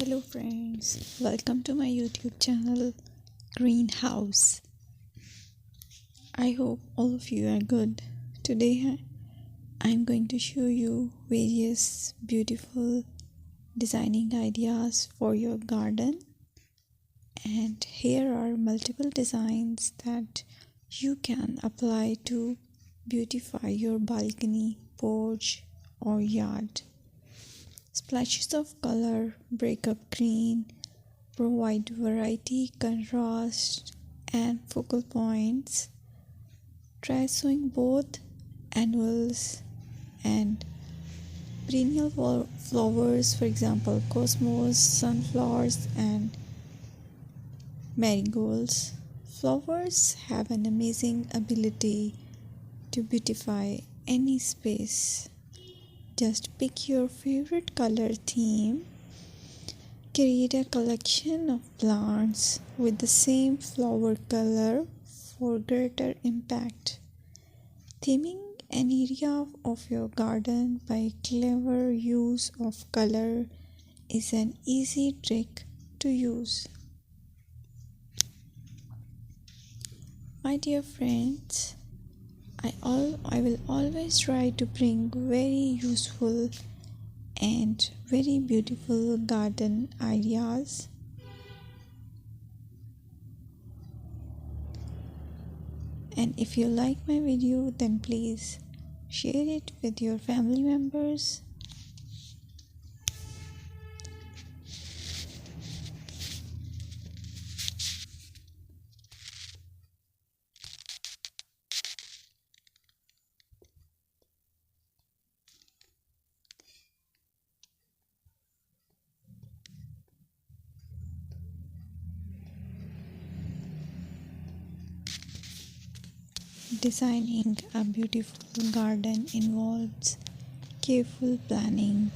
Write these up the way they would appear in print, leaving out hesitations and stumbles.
Hello friends, welcome to my YouTube channel Greenhouse. I hope all of you are good. Today I'm going to show you various beautiful designing ideas for your garden, and here are multiple designs that you can apply to beautify your balcony, porch or yard. Splashes of color break up green, provide variety, contrast, and focal points. Try sowing both annuals and perennial flowers, for example, cosmos, sunflowers, and marigolds. Flowers have an amazing ability to beautify any space. Just pick your favorite color theme. Create a collection of plants with the same flower color for greater impact. Theming an area of your garden by clever use of color is an easy trick to use. My dear friends, I will always try to bring very useful and very beautiful garden ideas. And if you like my video, then please share it with your family members. Designing a beautiful garden involves careful planning,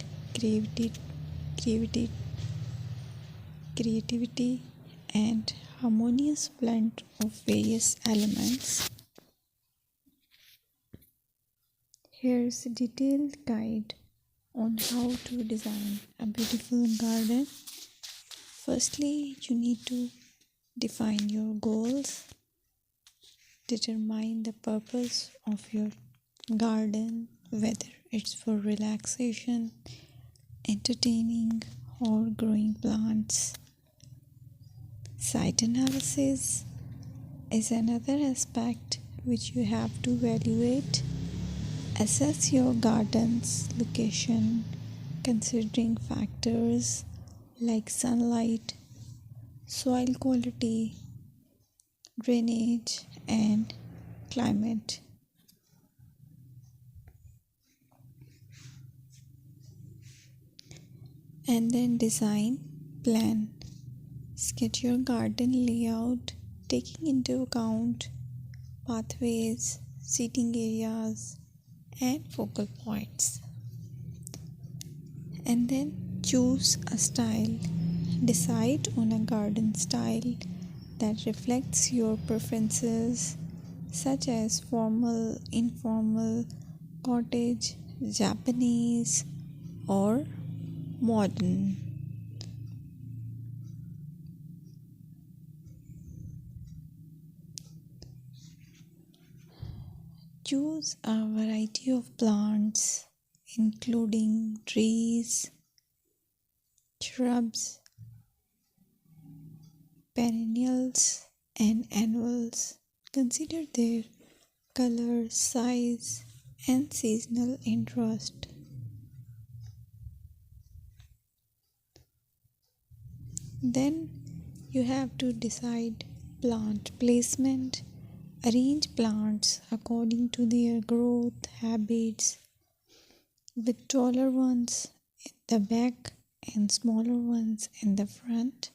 creativity, and harmonious blend of various elements. Here's a detailed guide on how to design a beautiful garden. Firstly, you need to define your goals. Determine the purpose of your garden, whether it's for relaxation, entertaining, or growing plants. Site analysis is another aspect which you have to evaluate. Assess your garden's location, considering factors like sunlight, soil quality, drainage, and climate. And then design plan. Sketch your garden layout, taking into account pathways, seating areas, and focal points. And then choose a style. Decide on a garden style that reflects your preferences, such as formal, informal, cottage, Japanese, or modern. Choose a variety of plants, including trees, shrubs, perennials, and annuals. Consider their color, size, and seasonal interest. Then you have to decide plant placement. Arrange plants according to their growth habits, with taller ones in the back and smaller ones in the front.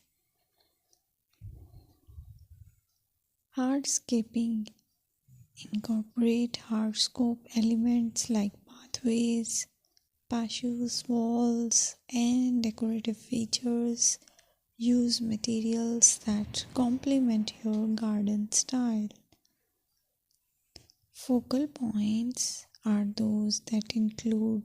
Hardscaping. Incorporate hardscape elements like pathways, patios, walls, and decorative features. Use materials that complement your garden style. Focal points are those that include